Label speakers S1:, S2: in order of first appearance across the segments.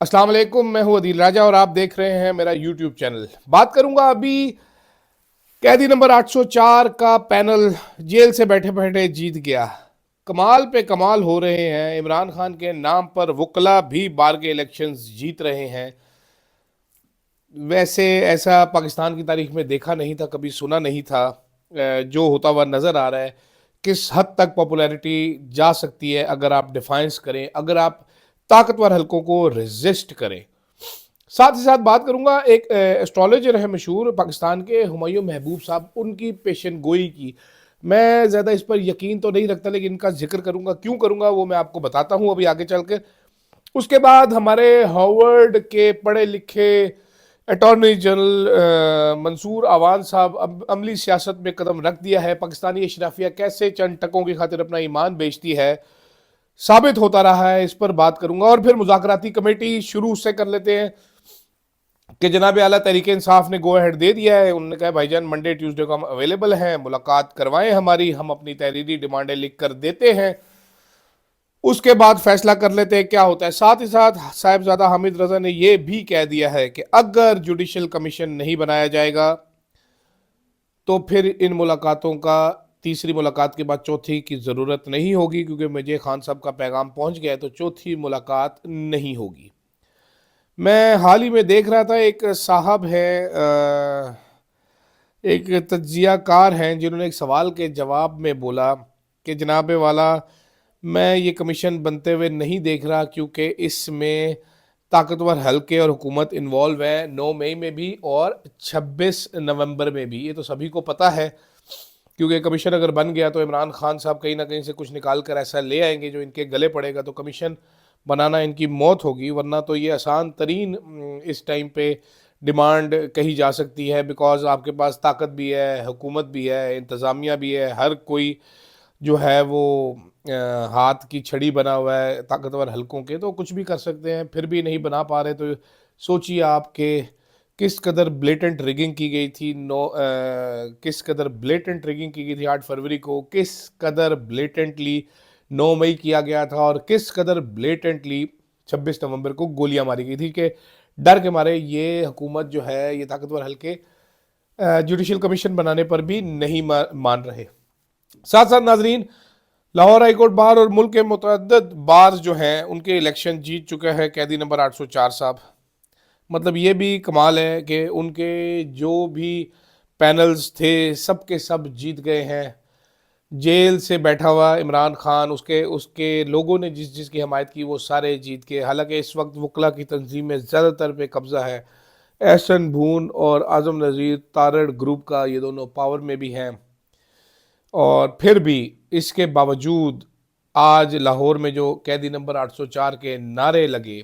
S1: अस्सलाम वालेकुम, मैं हूं अदील राजा और आप देख रहे हैं मेरा यूट्यूब चैनल। बात करूंगा अभी कैदी नंबर 804 का पैनल जेल से बैठे बैठे जीत गया। कमाल पे कमाल हो रहे हैं। इमरान खान के नाम पर वकला भी बार के इलेक्शंस जीत रहे हैं। वैसे ऐसा पाकिस्तान की तारीख में देखा नहीं था, कभी सुना नहीं था। जो होता हुआ नजर आ रहा है। किस हद तक पॉपुलैरिटी जा सकती है अगर आप डिफाइंस करें, अगर आप ताकतवर हलकों को रेजिस्ट करें। साथ ही साथ बात करूंगा एक एस्ट्रोलॉजर है मशहूर पाकिस्तान के, हुमायूं महबूब साहब, उनकी पेशन गोई की। मैं ज़्यादा इस पर यकीन तो नहीं रखता, लेकिन इनका जिक्र करूंगा। क्यों करूंगा वो मैं आपको बताता हूं अभी आगे चल के। उसके बाद हमारे हार्वर्ड के पढ़े लिखे अटॉर्नी जनरल मंसूर अवान साहब अब अमली सियासत में कदम रख दिया है। पाकिस्तानी अशराफिया कैसे चंद टकों की खातिर अपना ईमान बेचती है साबित होता रहा है, इस पर बात करूंगा। और फिर मुज़ाकराती कमेटी शुरू से कर लेते हैं कि जनाब आला तहरीक इंसाफ ने गो अहेड दे दिया है। उन्होंने कहा भाईजान मंडे ट्यूसडे को हम अवेलेबल हैं, मुलाकात करवाएं हमारी, हम अपनी तहरीरी डिमांडें लिख कर देते हैं, उसके बाद फैसला कर लेते हैं क्या होता है। साथ ही साथ साहिबजादा हामिद रजा ने यह भी कह दिया है कि अगर जुडिशल कमीशन नहीं बनाया जाएगा तो फिर इन मुलाकातों का तीसरी मुलाकात के बाद चौथी की ज़रूरत नहीं होगी, क्योंकि मुझे खान साहब का पैगाम पहुंच गया है, तो चौथी मुलाकात नहीं होगी। मैं हाल ही में देख रहा था, एक साहब है, एक तज्जियाकार हैं, जिन्होंने एक सवाल के जवाब में बोला कि जनाब वाला मैं ये कमीशन बनते हुए नहीं देख रहा, क्योंकि इसमें ताकतवर हल्के और हुकूमत इन्वॉल्व है, 9 मई में भी और 26 नवंबर में भी। ये तो सभी को पता है, क्योंकि कमीशन अगर बन गया तो इमरान खान साहब कहीं ना कहीं से कुछ निकाल कर ऐसा ले आएंगे जो इनके गले पड़ेगा, तो कमीशन बनाना इनकी मौत होगी। वरना तो ये आसान तरीन इस टाइम पे डिमांड कही जा सकती है, बिकॉज आपके पास ताकत भी है, हुकूमत भी है, इंतज़ामिया भी है, हर कोई जो है वो हाथ की छड़ी बना हुआ है ताकतवर हलकों के, तो कुछ भी कर सकते हैं। फिर भी नहीं बना पा रहे, तो सोचिए आप कि किस कदर ब्लेटेंट रिगिंग की गई थी। किस कदर ब्लेटेंट रिगिंग की गई थी 8 फरवरी को, किस कदर ब्लेटेंटली 9 मई किया गया था, और किस कदर ब्लेटेंटली 26 नवंबर को गोलियां मारी गई थी, कि डर के मारे ये हुकूमत जो है, ये ताकतवर हल्के जुडिशल कमीशन बनाने पर भी नहीं मान रहे। साथ साथ नाजरीन, लाहौर हाईकोर्ट बार और मुल्क के मुतअद्दिद बार जो हैं उनके इलेक्शन जीत चुके हैं कैदी नंबर 804 साहब। मतलब ये भी कमाल है कि उनके जो भी पैनल्स थे सब के सब जीत गए हैं। जेल से बैठा हुआ इमरान खान, उसके उसके लोगों ने जिस जिसकी हमायत की वो सारे जीत के। हालांकि इस वक्त वकला की तंजीम में ज़्यादातर पे कब्ज़ा है। एहसन भून और आज़म नज़ीर तारड़ ग्रुप का, ये दोनों पावर में भी हैं। और फिर भी इसके बावजूद आज लाहौर में जो कैदी नंबर 804 के नारे लगे,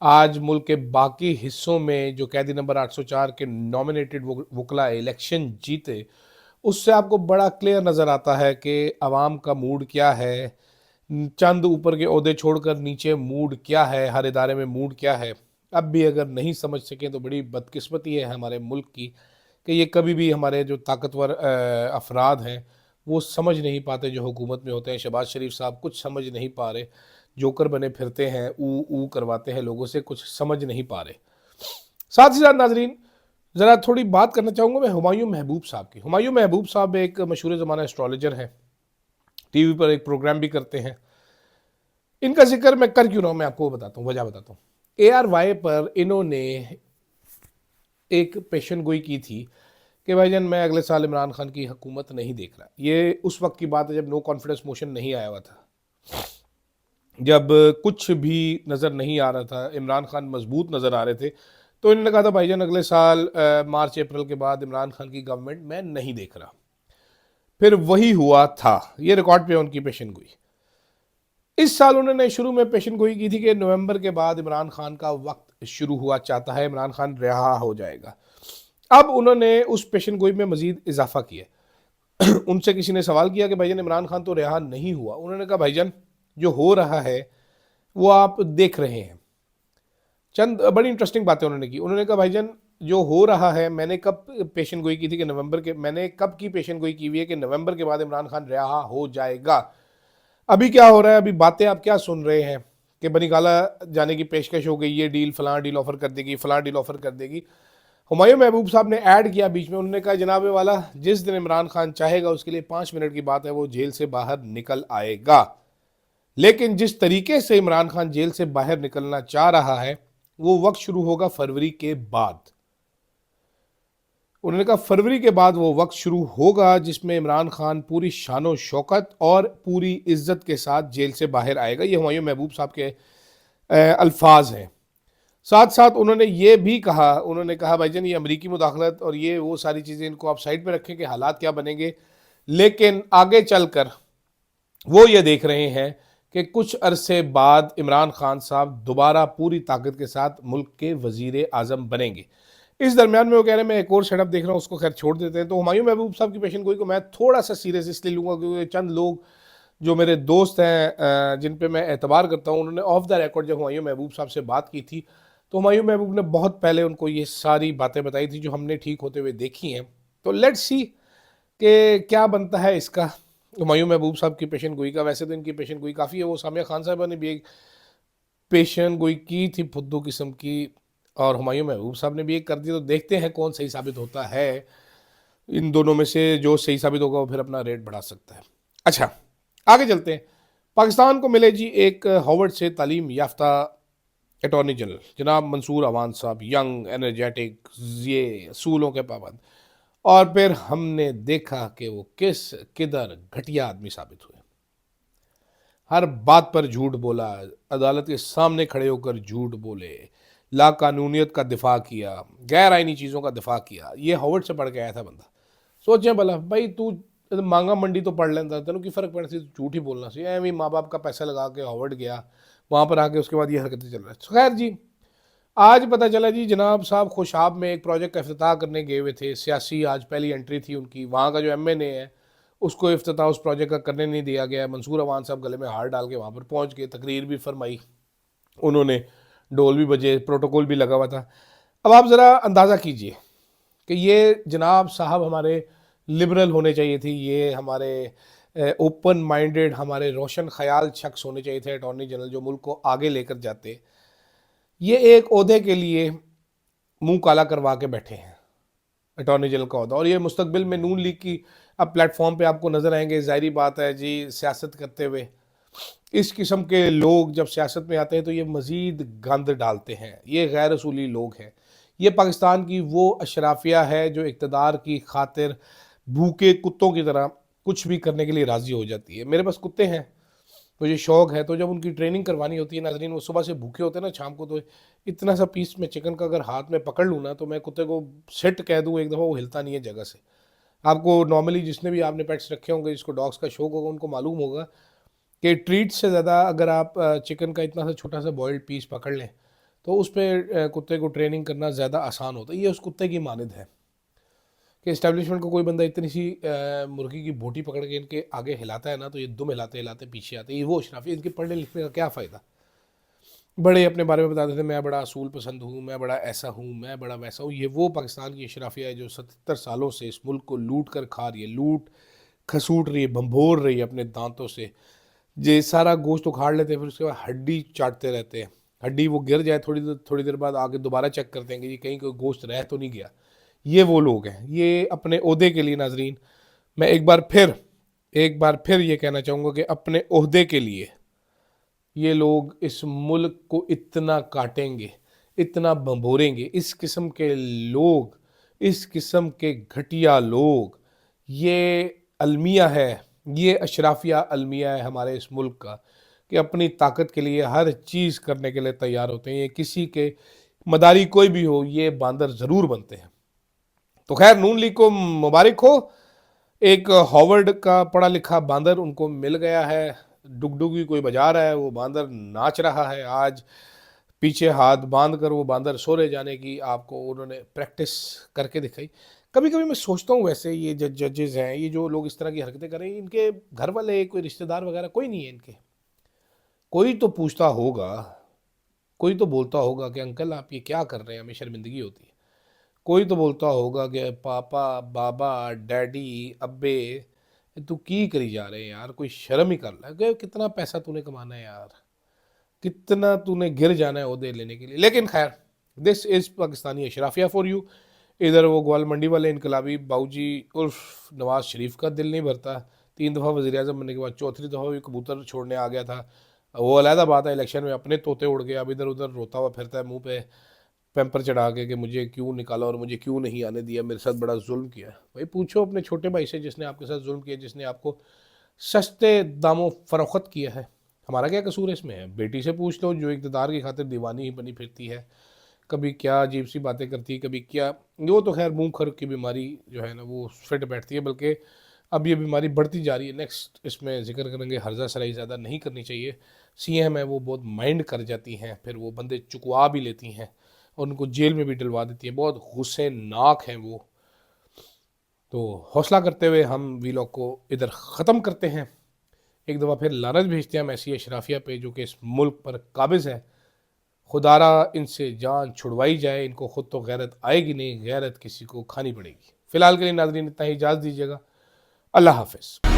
S1: आज मुल्क के बाकी हिस्सों में जो कैदी नंबर 804 के नॉमिनेटेड वकला इलेक्शन जीते, उससे आपको बड़ा क्लियर नज़र आता है कि आवाम का मूड क्या है। चंद ऊपर के ओहदे छोड़कर नीचे मूड क्या है, हर इदारे में मूड क्या है। अब भी अगर नहीं समझ सकें तो बड़ी बदकिस्मती है हमारे मुल्क की, कि ये कभी भी हमारे जो ताकतवर अफराद हैं वो समझ नहीं पाते, जो हुकूमत में होते हैं। शहबाज शरीफ साहब कुछ समझ नहीं पा रहे, जोकर बने फिरते हैं, ऊ करवाते हैं लोगों से, कुछ समझ नहीं पा रहे। साथ ही साथ नाजरीन, ज़रा थोड़ी बात करना चाहूँगा मैं हुमायूं महबूब साहब की। हुमायूं महबूब साहब एक मशहूर ज़माना एस्ट्रोलॉजर हैं, टीवी पर एक प्रोग्राम भी करते हैं। इनका जिक्र मैं कर क्यों रहा हूँ, मैं आपको बताता हूँ, वजह बताता हूँ। ARY पर इन्होंने एक पेशन गोई की थी कि भाईजान मैं अगले साल इमरान खान की हुकूमत नहीं देख रहा। ये उस वक्त की बात है जब नो कॉन्फिडेंस मोशन नहीं आया हुआ था, जब कुछ भी नज़र नहीं आ रहा था, इमरान खान मजबूत नज़र आ रहे थे। तो इन्होंने कहा था भाईजान अगले साल मार्च अप्रैल के बाद इमरान खान की गवर्नमेंट मैं नहीं देख रहा। फिर वही हुआ था, ये रिकॉर्ड पे उनकी पेशन गोई। इस साल उन्होंने शुरू में पेशन गोई की थी कि नवंबर के बाद इमरान खान का वक्त शुरू हुआ चाहता है, इमरान खान रिहा हो जाएगा। अब उन्होंने उस पेशन गोई में मजीद इजाफा किया। उनसे किसी ने सवाल किया कि भाईजान इमरान खान तो रिहा नहीं हुआ। उन्होंने कहा भाईजान जो हो रहा है वो आप देख रहे हैं। चंद बड़ी इंटरेस्टिंग बातें उन्होंने की। उन्होंने कहा भाईजान जो हो रहा है, मैंने कब पेशन गोई की थी कि नवंबर के, मैंने कब की पेशन गोई की हुई है कि नवंबर के बाद इमरान खान रिहा हो जाएगा। अभी क्या हो रहा है, अभी बातें आप क्या सुन रहे हैं کہ بنی گالا جانے کی پیشکش ہو گئی, یہ ڈیل فلاں ڈیل آفر کر دے گی, فلاں ڈیل آفر کر دے گی. ہمایوں محبوب صاحب نے ایڈ کیا بیچ میں, انہوں نے کہا جناب والا جس دن عمران خان چاہے گا اس کے لیے 5 منٹ کی بات ہے, وہ جیل سے باہر نکل آئے گا, لیکن جس طریقے سے عمران خان جیل سے باہر نکلنا چاہ رہا ہے وہ وقت شروع ہوگا فروری کے بعد. انہوں نے کہا فروری کے بعد وہ وقت شروع ہوگا جس میں عمران خان پوری شان و شوکت اور پوری عزت کے ساتھ جیل سے باہر آئے گا. یہ ہمایوں محبوب صاحب کے الفاظ ہیں. ساتھ ساتھ انہوں نے یہ بھی کہا, انہوں نے کہا بھائی جان یہ امریکی مداخلت اور یہ وہ ساری چیزیں ان کو آپ سائڈ پہ رکھیں کہ حالات کیا بنیں گے, لیکن آگے چل کر وہ یہ دیکھ رہے ہیں کہ کچھ عرصے بعد عمران خان صاحب دوبارہ پوری طاقت کے ساتھ ملک کے وزیر اعظم بنیں گے. اس درمیان میں وہ کہہ رہے ہیں میں ایک اور سیٹ اپ دیکھ رہا ہوں, اس کو خیر چھوڑ دیتے ہیں. تو ہمایوں محبوب صاحب کی پیشن گوئی کو میں تھوڑا سا سیریس اس لیے لوں گا کیونکہ چند لوگ جو میرے دوست ہیں جن پہ میں اعتبار کرتا ہوں, انہوں نے آف دا ریکارڈ جب ہمایوں محبوب صاحب سے بات کی تھی تو ہمایوں محبوب نے بہت پہلے ان کو یہ ساری باتیں بتائی تھی جو ہم نے ٹھیک ہوتے ہوئے دیکھی ہیں. تو لیٹس سی کہ کیا بنتا ہے اس کا ہمایوں محبوب صاحب کی پیشن گوئی کا. ویسے تو ان کی پیشن گوئی کافی ہے, وہ سامیہ خان صاحبہ نے بھی ایک پیشن گوئی کی تھی پھدو قسم کی, اور ہمایوں محبوب صاحب نے بھی ایک کر دی. تو دیکھتے ہیں کون صحیح ثابت ہوتا ہے, ان دونوں میں سے جو صحیح ثابت ہوگا وہ پھر اپنا ریٹ بڑھا سکتا ہے. اچھا آگے چلتے ہیں. پاکستان کو ملے جی ایک ہارورڈ سے تعلیم یافتہ اٹارنی جنرل جناب منصور عوان صاحب, ینگ انرجیٹک, یہ اصولوں کے پابند, اور پھر ہم نے دیکھا کہ وہ کدھر گھٹیا آدمی ثابت ہوئے. ہر بات پر جھوٹ بولا, عدالت کے سامنے کھڑے ہو کر جھوٹ بولے, لا قانونیت کا دفاع کیا, غیر آئینی چیزوں کا دفاع کیا. یہ ہارورڈ سے پڑھ کے آیا تھا بندہ. سوچیں بھلا بھائی تو مانگا منڈی تو پڑھ لینا, تینوں کی فرق پڑنا سی, جھوٹ ہی بولنا سی. ایویں ماں باپ کا پیسہ لگا کے ہارورڈ گیا, وہاں پر آ کے اس کے بعد یہ حرکتیں چل رہی ہیں. خیر جی, آج پتہ چلا جی جناب صاحب خوشاب میں ایک پروجیکٹ کا افتتاح کرنے گئے ہوئے تھے. سیاسی آج پہلی انٹری تھی ان کی. وہاں کا جو ایم این اے ہے اس کو افتتاح اس پروجیکٹ کا کرنے نہیں دیا گیا. منصور عوان صاحب گلے میں ہار ڈال کے وہاں پر پہنچ گئے, تقریر بھی فرمائی انہوں نے, ڈول بھی بجے, پروٹوکول بھی لگا ہوا تھا. اب آپ ذرا اندازہ کیجئے کہ یہ جناب صاحب ہمارے لبرل ہونے چاہیے تھی, یہ ہمارے اوپن مائنڈڈ, ہمارے روشن خیال شخص ہونے چاہیے تھے اٹارنی جنرل, جو ملک کو آگے لے کر جاتے. یہ ایک عہدے کے لیے منہ کالا کروا کے بیٹھے ہیں, اٹارنی جنرل کا عہدہ. اور یہ مستقبل میں نون لیگ کی اب پلیٹ فارم پہ آپ کو نظر آئیں گے, ظاہری بات ہے جی سیاست کرتے ہوئے. اس قسم کے لوگ جب سیاست میں آتے ہیں تو یہ مزید گند ڈالتے ہیں, یہ غیر اصولی لوگ ہیں. یہ پاکستان کی وہ اشرافیہ ہے جو اقتدار کی خاطر بھوکے کتوں کی طرح کچھ بھی کرنے کے لیے راضی ہو جاتی ہے. میرے پاس کتے ہیں, مجھے شوق ہے, تو جب ان کی ٹریننگ کروانی ہوتی ہے ناظرین, وہ صبح سے بھوکے ہوتے ہیں نا, شام کو تو اتنا سا پیس میں چکن کا اگر ہاتھ میں پکڑ لوں نا تو میں کتے کو سٹ کہہ دوں ایک دفعہ وہ ہلتا نہیں ہے جگہ سے. آپ کو نارملی جس نے بھی آپ نے پیٹس رکھے ہوں گے, جس کو ڈاگس کا شوق ہوگا, ان کو معلوم ہوگا کہ ٹریٹ سے زیادہ اگر آپ چکن کا اتنا سا چھوٹا سا بوائلڈ پیس پکڑ لیں تو اس پہ کتے کو ٹریننگ کرنا زیادہ آسان ہوتا ہے. یہ اس کتے کی مانند ہے کہ اسٹیبلشمنٹ کو کوئی بندہ اتنی سی مرغی کی بوٹی پکڑ کے ان کے آگے ہلاتا ہے نا تو یہ دم ہلاتے ہلاتے پیچھے آتے ہیں. یہ وہ اشرافی, ان کے پڑھنے لکھنے کا کیا فائدہ. بڑے اپنے بارے میں بتاتے تھے میں بڑا اصول پسند ہوں, میں بڑا ایسا ہوں, میں بڑا ویسا ہوں. یہ وہ پاکستان کی اشرافیہ ہے جو 77 سالوں سے اس ملک کو لوٹ کر کھا رہی ہے, لوٹ کھسوٹ رہی ہے, بھنبھور رہی ہے اپنے دانتوں سے. یہ سارا گوشت اکھاڑ لیتے ہیں, پھر اس کے بعد ہڈی چاٹتے رہتے ہیں. ہڈی وہ گر جائے تھوڑی دیر بعد آگے دوبارہ چیک کرتے ہیں کہ یہ کہیں کوئی گوشت رہ تو نہیں گیا. یہ وہ لوگ ہیں. یہ اپنے عہدے کے لیے ناظرین, میں ایک بار پھر یہ کہنا چاہوں گا کہ اپنے عہدے کے لیے یہ لوگ اس ملک کو اتنا کاٹیں گے, اتنا بھنبوریں گے. اس قسم کے لوگ, اس قسم کے گھٹیا لوگ, یہ المیہ ہے, یہ اشرافیہ المیہ ہے ہمارے اس ملک کا کہ اپنی طاقت کے لیے ہر چیز کرنے کے لیے تیار ہوتے ہیں. یہ کسی کے مداری کوئی بھی ہو, یہ باندر ضرور بنتے ہیں. تو خیر نون لیگ کو مبارک ہو, ایک ہارورڈ کا پڑھا لکھا باندر ان کو مل گیا ہے. ڈگ ڈگی کوئی بجا رہا ہے, وہ باندر ناچ رہا ہے. آج پیچھے ہاتھ باندھ کر وہ باندر سورے جانے کی آپ کو انہوں نے پریکٹس کر کے دکھائی. کبھی کبھی میں سوچتا ہوں ویسے یہ ججز ہیں, یہ جو لوگ اس طرح کی حرکتیں کر رہے ہیں, ان کے گھر والے کوئی رشتہ دار وغیرہ کوئی نہیں ہے ان کے. کوئی تو پوچھتا ہوگا, کوئی تو بولتا ہوگا کہ انکل آپ یہ کیا کر رہے ہیں, ہمیں شرمندگی ہوتی ہے. کوئی تو بولتا ہوگا کہ پاپا, بابا, ڈیڈی, ابے, تو کی کری جا رہے ہیں یار, کوئی شرم ہی کر رہا ہے. کتنا پیسہ تو نے کمانا ہے یار, कितना तूने गिर जाना है ओहदे लेने के लिए। लेकिन खैर, दिस इज़ पाकिस्तानी अशराफिया फॉर यू। इधर वो ग्वाल मंडी वाले इनकलाबी बाऊजी उर्फ नवाज शरीफ का दिल नहीं भरता। 3 दफ़ा वज़ीर आज़म बनने के बाद चौथी दफ़ा भी कबूतर छोड़ने आ गया था। वो अलहदा बात है, इलेक्शन में अपने तोते उड़ गए, अब इधर उधर रोता हुआ फिरता है मुंह पे पैम्पर चढ़ा के कि मुझे क्यों निकाला और मुझे क्यों नहीं आने दिया, मेरे साथ बड़ा जुल्म किया। भाई पूछो अपने छोटे भाई से जिसने आपके साथ जुल्म किया, जिसने आपको सस्ते दामों फरोख्त किया है। हमारा क्या कसूर है इसमें? है बेटी से पूछ लो जो इक़्तिदार की खातिर दीवानी ही बनी फिरती है, कभी क्या अजीब सी बातें करती है, कभी क्या। वो तो खैर मुंह खर की बीमारी जो है ना वो फिट बैठती है, बल्कि अब ये बीमारी बढ़ती जा रही है। नेक्स्ट इसमें जिक्र करेंगे, हर्जा सराई ज़्यादा नहीं करनी चाहिए। सीएम है वो बहुत माइंड कर जाती हैं, फिर वो बंदे चुकवा भी लेती हैं और उनको जेल में भी डलवा देती है, बहुत गुस्सेनाक हैं वो। तो हौसला करते हुए हम वीलॉग को इधर ख़त्म करते हैं। एक दफ़ा फिर लानत भेजते हैं हम ऐसी अशराफिया पे जो कि इस मुल्क पर काबिज़ है। खुदारा इनसे जान छुड़वाई जाए, इनको खुद तो गैरत आएगी नहीं, गैरत किसी को खानी पड़ेगी। फ़िलहाल के लिए नाज़रीन इतना ही, इजाज़त दीजिएगा। अल्लाह हाफ़िज़।